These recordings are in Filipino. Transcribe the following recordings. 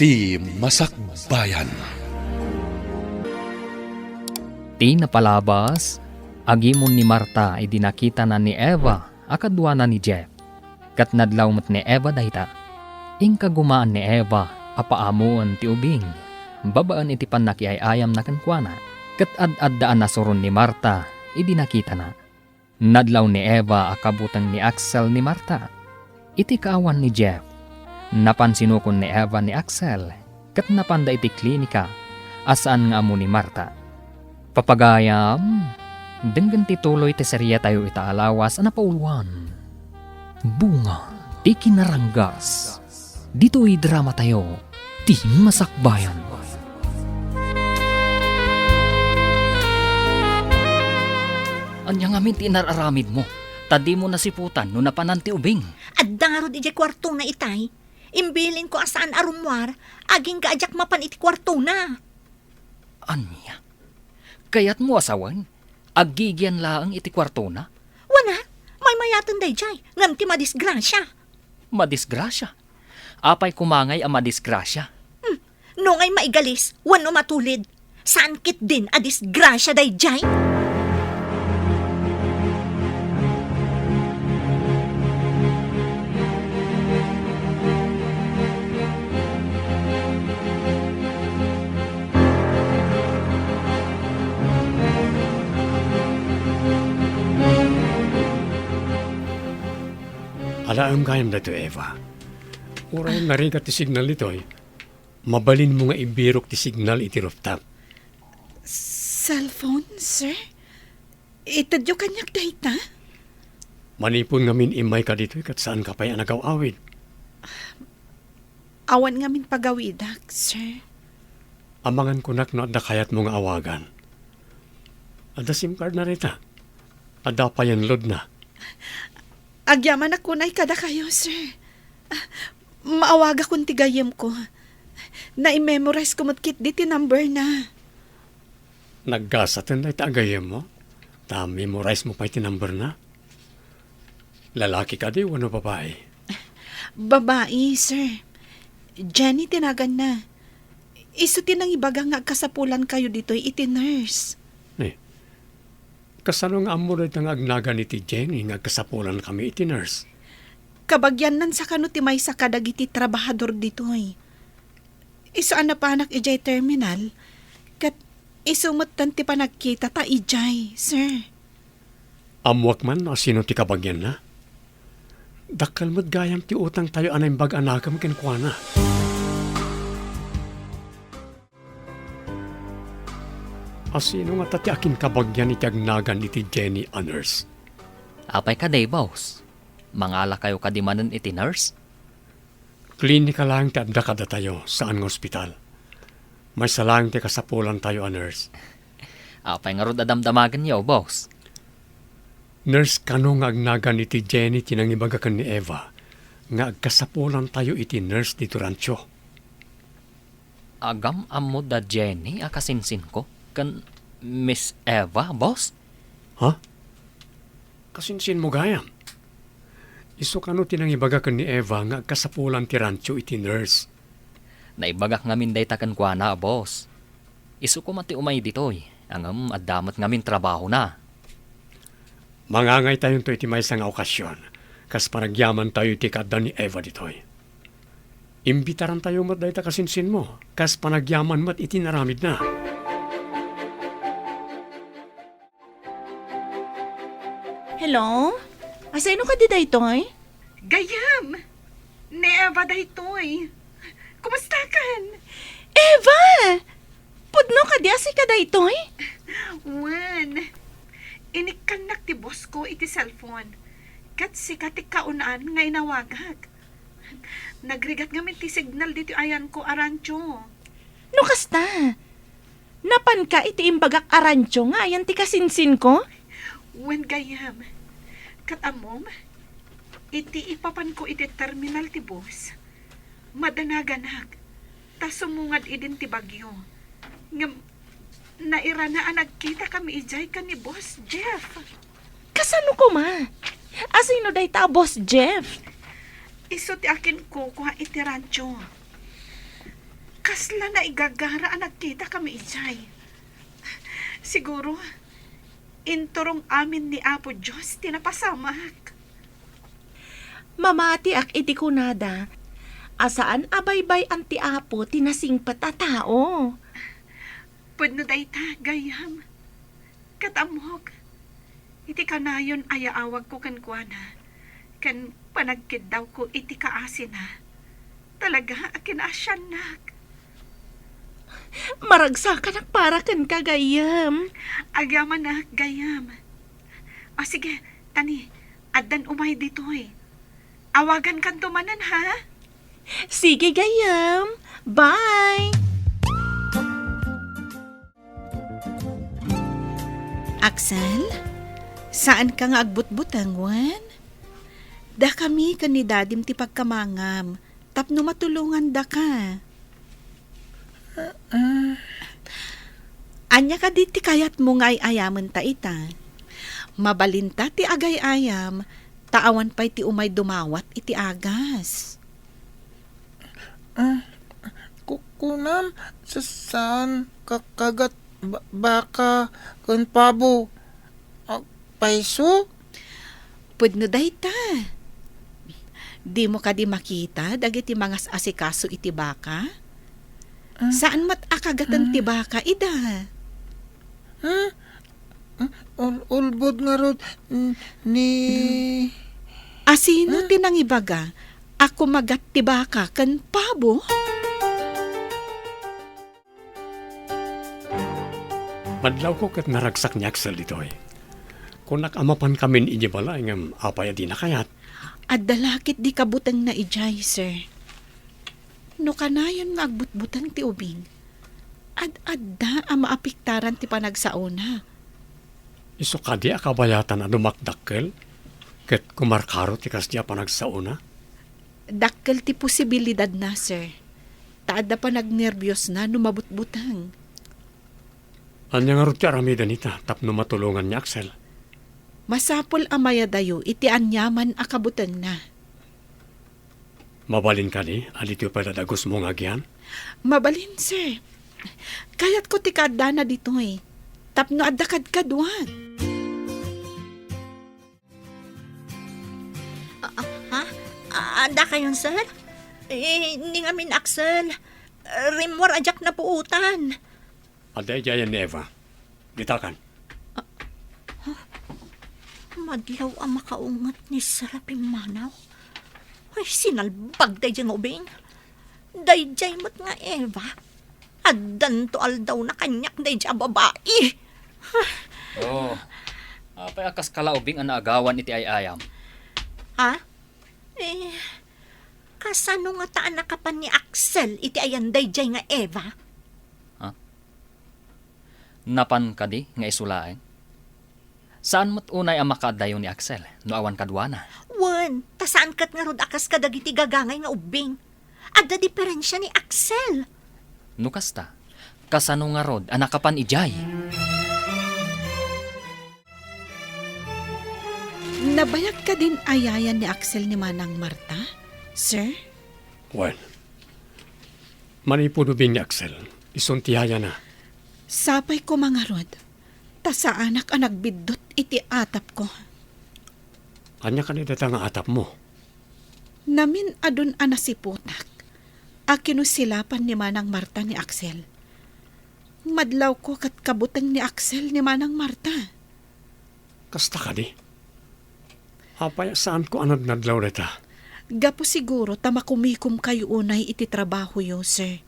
Iti Masakbayan. Ti napalabas, agimon ni Marta ay dinakita na ni Eva, akadwa na ni Jeff. Kat nadlaw mat ni Eva dayta. Ingka gumaan ni Eva, apaamuan ti ubing. Babaan iti panakiayayam na kankwana. Kat ad-addaan na suron ni Marta, idinakita na. Nadlaw ni Eva akabutang ni Axel ni Marta. Iti kaawan ni Jeff. Napansinukon ni Eva ni Axel, kat napanda iti klinika, asaan nga amo ni Marta. Papagayam, denggan ti tuloy ti serya tayo itaalawas na pauluan. Bunga, ti kinaranggas. Dito'y drama tayo, ti Masakbayan. Anya nga min ti nararamid mo, tadi mo nasiputan no napananti ubing. At dangarod iti kwarto na itay. Imbilin ko asaan arumwar, aging kaajak mapan iti kwarto na. Anya? Kayat mo asawan? Agigyan laang iti kwarto na? Wana, may mayatan day jay, ngam ti madisgrasya. Madisgrasya? Apay kumangay ang madisgrasya? Nung ay maigalis, wano matulid. Saan kit din a disgrasya day jay? Alaam kayam na to, Eva. Uray narigat ti signal nito, mabalin mo nga ibirok ti signal iti rooftop. Cellphone, sir? Itadyo kanyak data? Manipon ngamin imay ka dito, kat saan ka pa'y anagaw-awid. Awan nga min pagawidak, sir. Amangan kunak no adda kayat mo nga awagan. Adda SIM card na rita. Adda pa yan load na. Agyaman ako na kada kayo, sir. Maawaga kong tigayam ko. Na-memorize ko matkit diti number na. Naggasatan na itagayam mo. Ta-memorize mo pa iti number na. Lalaki ka di, wano babae? Babae, sir. Jenny tinagan na. Isutin ang ibaga nga kasapulan kayo dito iti nurse. Kasano nga amo rin ang agnagan iti Jenny nga kasapulan kami iti nurse. Kabagyan nan sa kano ti may sa kadag iti trabahador dito ay. Iso na pa anak ijay terminal, kat isumot tan ti panagkita ta ijay, sir. Amwak man o sino ti kabagyan na? Dakal mo't gayam ti utang tayo anay bag-anakam kenkwana. Asino nga tati akin kabagyan iti agnagan iti Jenny a nurse? Apay ka day, boss. Mangala kayo kadimanan iti nurse? Klinika lang ti adda kada tayo saan nga ospital. May salang ti kasapulan tayo a nurse. Apay nga rod adamdamagan yaw, boss. Nurse kano nga agnagan iti Jenny tinangibagakan ni Eva nga agkasapulan tayo iti nurse dito rancho. Agam amo da Jenny akasinsin ko kan Miss Eva, boss? Ha? Kasinsin mo gayam. Iso kano tinangibagakan ni Eva nga agkasapulan ti rancho iti nurse. Naibagak ngamin day takan kwa na, boss. Isu ko mati umay ditoy. Angam addamat ngamin trabaho na. Mangangay tayo to iti may nga okasyon. Kas panagyaman tayo iti kada ni Eva ditoy. Imbitaran tayo mat day ta kasinsin mo. Kas panagyaman mat iti naramid na. Hello? Asayno ka di daytoy? Gayam! Ni Eva daytoy. Kumusta kan? Eva! Pudno ka di asay ka daytoy? Wan. Inikanak ti boss ko iti cellphone. Kat sikat ti kaunaan nga inawagag. Nagrigat ngamin ti signal dito ayan ko arancho. No kasta? Napan ka iti imbagak arancho nga ayan ti kasinsin ko? Wan gayam. Kat amom, iti ipapan ko iti terminal ti boss. Madanaganak. Ta sumungad idin ti bagyo. Ngam, nairana nagkita kami ijay ka ni Boss Jeff. Kasano ko ma? Asino day ta, Boss Jeff? Iso ti akin ko kuha iti rancho. kasla na igagara ang nagkita kami ijay. Siguro, inturong amin ni Apo Diyos tinapasamak. Mamati ak iti kunada. Asaan abaybay ang ti Apo tinasing patatao. Pwede dayta, gayam. Katamog. Iti kanayon ayaawag ko kan kuana. Kan panagkid daw ko iti kaasin na. Talaga akin asyanak. Maragsakan ak para kan kagayam. Agyaman na, gayam. O sige, tani, addan umay ditoy. Awagan kan tumanan, ha? Sige gayam. Bye! Axel, saan ka nga agbut-butang, Juan? Da kami kanidadim ti pagkamangam. Tapno matulungan da ka. Anya ka di ti kayat mo nga ayaman ta ita. Mabalinta ti agay ayam, taawan pa'y ti umay dumawat iti agas. Kukunam sa saan kakagat baka kun pabo paiso? Pudno dayta. Di mo ka di makita dagiti mga asikaso iti baka? Saan mat akagatan ti baka ida? Ulbod nga rod ni... Asino tinangibaga? Ako magat ti baka kan pabo? Madlaw ko kat naragsak ni Axel ditoy. Kung nakamapan kamin inyo bala, ngam apay di na kayat. At dalakit di kabutang na ijay, sir. No kanayon nga agbutbutang ti ubing. At adda ang maapiktaran ti panagsauna. Iso ka di akabayatan na dumakdakkel? Kat kumarkaro ti kasya panagsauna? Dakkel ti posibilidad na, sir. Taada pa nagnervyos na numabutbutang. Anya nga ro ti aramida nita, tapno matulungan ni Axel. Masapol amaya dayo iti anyaman akabutang na. Mabalin ka ni, alito pa dadagos mo nga gyan? Mabalin, sir. Kayat ko ti kadda na dito eh. Tapno adda kadkadwan. Ha? Anda kayon, sir? Ni ngamin Axel. Rimwar ajak na puutan. Aday jayan ni Eva. Ditakan. Madlaw ang makaungat ni Saraping Manaw. Ay, sinalbag day dyan ubing. Day mo't nga Eva. Addan to aldaw na kanyak day dyan babae. Oh, apay akas kalaubing ang naagawan iti ayayam. Ha? Kasano nga taan nakapan ni Axel iti ayan day dyan nga Eva? Napan ka di nga isulaeng? Saan mo't unay ang makadayo ni Axel no awan kadwana? Wan, tasaan kat nga rod akas kadagiti gagangay nga ubing. Adda diferensya ni Axel. No kasta, kasano nga rod ang nakapan ijay? Nabayag ka din ayayan ni Axel ni Manang Marta, sir? Well, manipudubing ni Axel. Isuntihaya na. Sapay ko mga rod. Ta sa anak ang nagbidot iti atap ko. Anya ka ni data nga atap mo? Namin adun anasiputak. Akino silapan ni Manang Marta ni Axel. Madlaw ko kat kabutang ni Axel ni Manang Marta. Kasta ka di? Apay saan ko anad nadlaw neta? Gapo siguro tamakumikom kayo unay iti trabaho yo, sir.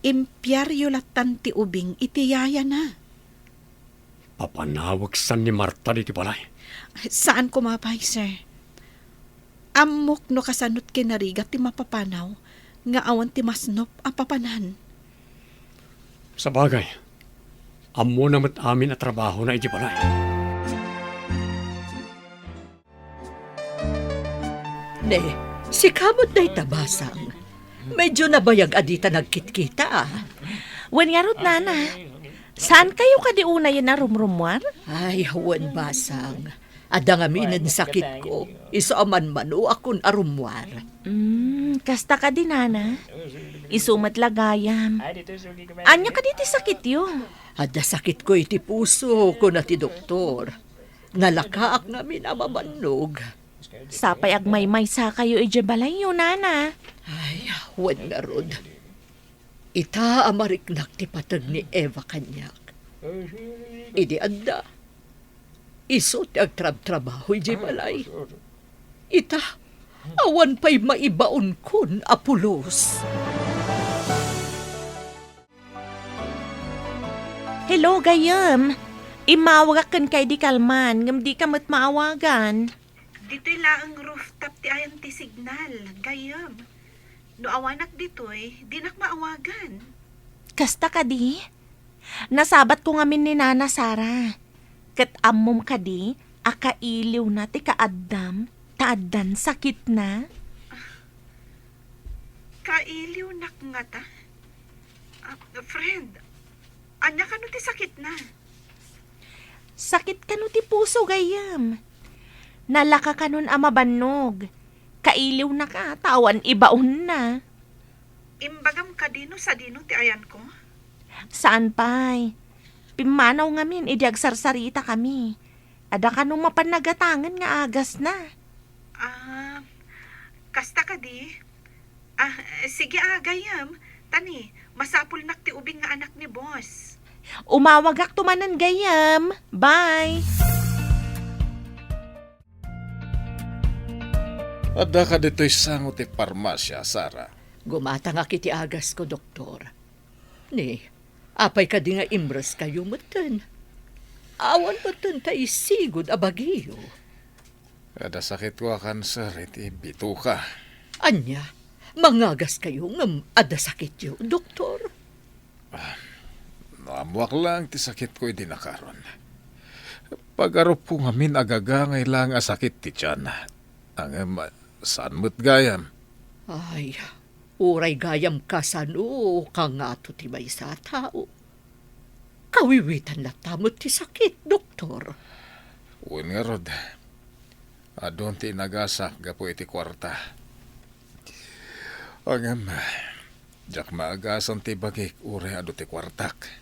Impyaryo latan ti ubing iti yaya na. Papanawag san ni Marta di ti balay. Saan kumapay, sir? Amok no kasanot kinarigat ti mapapanaw, nga awan ti masnop a papanan. Sa bagay, amo namat amin at trabaho na iti balay. Ne, si kamot na'y tabasang. Medyo nabayag adita nagkitkita ah. Wen nga rod, nana. Saan kayo kadiuna yun na rumrumwar? Ay, hawan basang. Ada nga minin sakit ko. Isa aman mano akon arumwar. Kasta ka din, Nana. Isumat lagayam. Anya ka diti sakit yun. Ada sakit ko iti puso ko na ti doktor. Nalakaak nga minamamannog. Sapay agmay-may sa kayo balay yun, Nana. Ay, wan nga rod. Ita amariknak ti patag ni Eva kanyak. Idi adda. Iso ti agtrab-trabaho iti balay. Ita, awan pa'y maibaon kun apulos. Hello, gayam. Imawag kan kay di kalman, ngam di ka mat maawagan. Dito'y laang rooftop ti ayan ti signal, gayam. No awanak dito'y, di nak maawagan. Kasta ka di? Nasabat ko ngamin ni Nana Sara. Kat amom ka di, akailiw na ti kaaddam, taaddan sakit na. Kailiw nak nga ta. Friend, anya ka no ti sakit na. Sakit ka no ti puso, gayam. Nalaka ka nun amabanog. Kailiw na ka, tawan ibaon na. Imbagam ka dino sa dino ti ayan ko. Saan pa'y? Pimanaw ngamin, idagsarsarita kami. Ada ka nung mapanagatangan nga agas na. Kasta ka di. Sige gayam. Tani, masapul nak ti ubing nga anak ni boss. Umawagak tumanan, gayam. Bye! Ada ka dito'y sango ti parmasya, Sara. Gumata nga kiti agas ko, doktor. Ni, apay ka di nga imres kayo mutan. Awan mutan ta isigod abagiyo. Ada sakit ko kanser, iti bito ka. Anya, mangagas kayo ngam ada sakit yo, doktor. Namuak lang ti sakit ko iti nakaron. Pag-arop ko ngamin agagangay lang a sakit ti tiyan. Ang saan mo't gayam? Ay, uray gayam kasano kang ato ti may sa tao. Kawiwitan na tamot ti sakit, doktor. Uwan nga rod. Adon ti nagasak gapo iti kwarta. Ang jak maagasan ti bagik uray ado ti kwartak.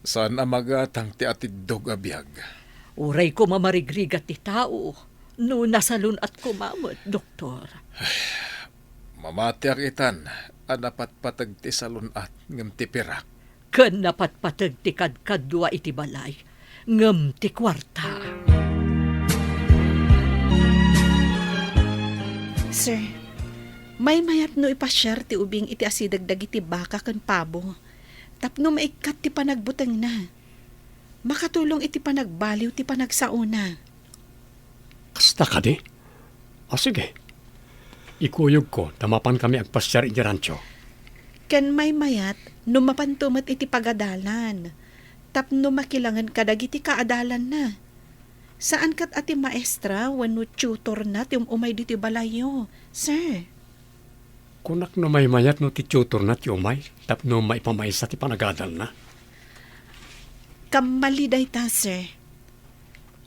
Saan amagatang ti atidog abiyag? Uray ko mamarigrigat ti tao. No nasalun at kumamot, doktor. Mamatiak itan, anapat patag ti salun at ngam ti pirak. Kan napat patag ti kadkadwa iti balay, ngam ti kwarta. Sir, may mayat no ipasyar ti ubing iti asidagdag iti baka kan pabo. Tapno maikat ti panagbutang na. Makatulong iti panagbaliw ti panagsauna. Kasta ka di? Sige. Ikuyog ko, tamapan kami agpasyar iti rancho. Ken may mayat, numapantumat iti pagadalan. Tapno makilangan kadag iti kaadalan na. Saan kat ati maestra, wano tutor na ti umay diti balayo, sir? Kunak no may mayat no ti tutor na ti umay, tapno may pamaysa ti panagadal na. Kamali ta, sir.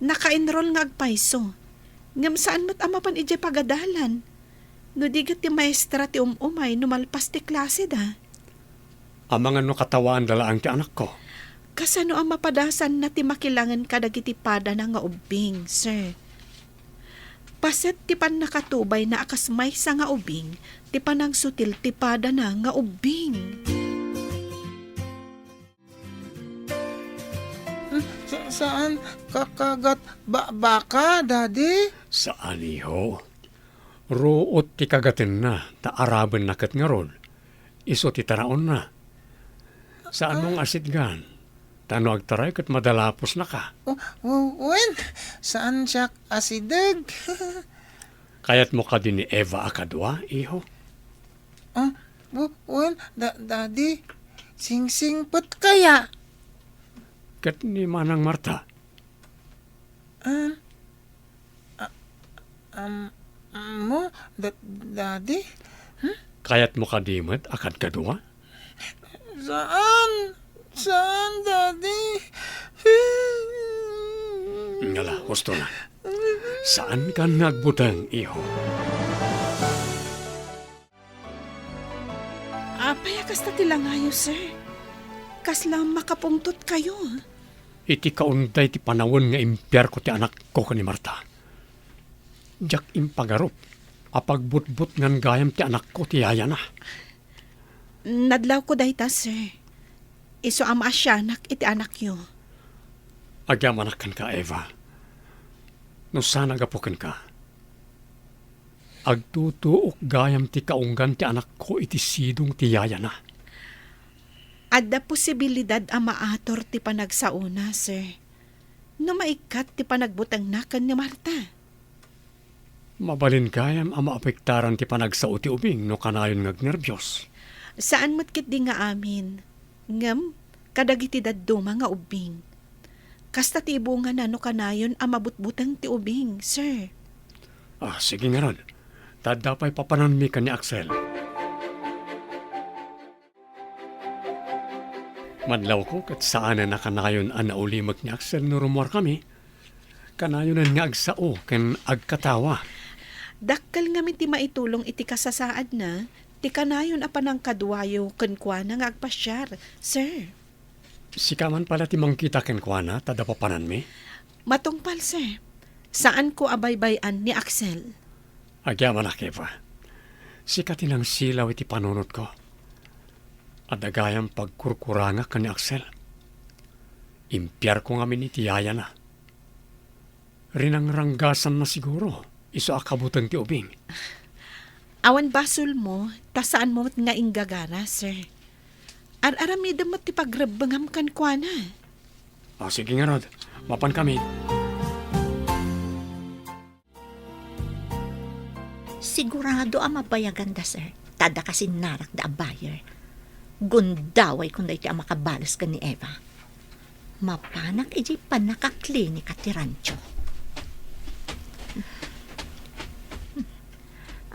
Naka-enroll nga agpaiso. Ngam saan mo't amapan ije pagadalan? No digat ti maestra ti umay numalpas ti klase da. Amangan no katawaan dalaang ti anak ko. Kasano ang mapadasan na ti makilangan kadagiti pada na nga ubing, sir? Paset ti pan nakatubay na akasmay sa nga ubing, ti panang sutil ti pada na nga ubing. Saan kakagat baka, daddy? Saan iho? Ruot ti kagatin na, taaraban na kat nga rod. Iso ti taraon na. Saan mong asit gan? Tano agtaray kat madalapos na ka. Wen, saan siya asidag? Kayat mo ka din ni Eva akadwa, iho? Wen, daddy, sing-sing put kaya? Kat ni Manang Marta. Mo, daddy? Kayat mo ka dimot akad kadwa? Saan? Saan, daddy? Ngala, husto na. Saan ka nagbutang, iho? Apay, kasta tilangayo, sir. Kasla makapungtot kayo. Iti kaunday ti panawon nga impyar ko ti anak ko ni Marta. Jak impagarup, apagbutbut ngan gayam ti anak ko ti yaya na. Nadlaw ko dayta, sir. Iso ama asyanak iti anak yo. Agyamanakan ka, Eva. No sana gapukin ka. Agtutuok gayam ti kaunggan ti anak ko iti sidong ti yaya na. Adda posibilidad a maator ti panagsauna, sir. No maikat ti panagbutang nakan ni Marta. Mabalin gayam ang maapektaran ti panagsao ti ubing no kanayon ngagnerbiyos. Saan mo't kit di nga amin? Ngam, kadagiti dadduma nga ubing. Kasta ti ibunga na no kanayon ang mabutbutang ti ubing, sir. Sige nga ron. Tadapay papananmi ka ni Axel. Madlaw ko kat saan na nakanayon ang naulimag ni Axel no rumor kami. Kanayon nga agsao ken agkatawa. Dakkal nga ti maitulong iti kasasaad na, ti kanayon a panang kadwayo kenkwana nga agpasyar, sir. Sikaman pala ti mangkita kenkwana tada papananmi. Matungpal, sir. Saan ko abaybayan ni Axel? Agyaman na, Eva. Sikatin ang silaw iti panunot ko. At agayang pagkurkuranga ka ni Axel. Impyar ko ngamin iti yaya na. Rinang ranggasan na siguro. Iso akabutan ti ubing. Awan basol mo, tasaan mo nga inggagara, sir. Ar-aramida mo ti pagrabangam kan kwa na. Sige nga, Rod. Mapan kami. Sigurado ang mabayagan da, sir. Tada kasi narak da buyer. Gundaway kung da iti ang makabalas ka ni Eva. Mapanak iji pa nakaklinika ti rancho.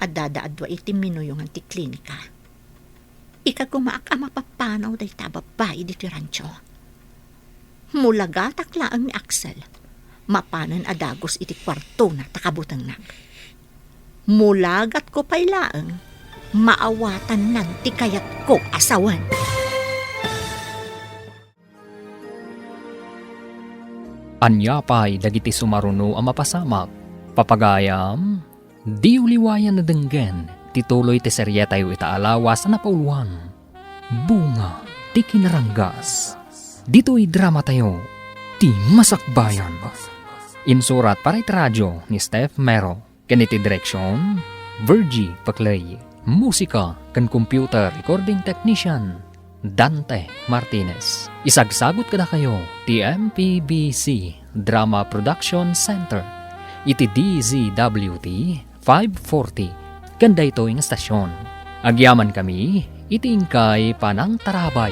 Adada-adwa iti minuyungan ti klinika. Ika gumaak ang mapapanaw da ita babae di ti rancho. Mulaga taklaan ni Axel. Mapanan adagos iti kwarto na takabutang nag. Mulagat ko pa'y laang, maawatan nan ti kayat ko asawan. Anyapay dagiti sumaruno ang mapasamak. Papagayam, di uliwayan na denggen, tituloy ti serye tayo itaalawas na napauluan. Bunga, ti kinaranggas. Dito'y drama tayo, ti masakbayan. Insurat para iti radyo ni Steph Mero. Kaniti direksyon, Virgie Paclay. Musika kan computer recording technician, Dante Martinez. Isagsagot kada kayo, ti MPBC Drama Production Center. Iti DZWT 540. Kanda ito yung stasyon. Agyaman kami, iti ingkay panang tarabay.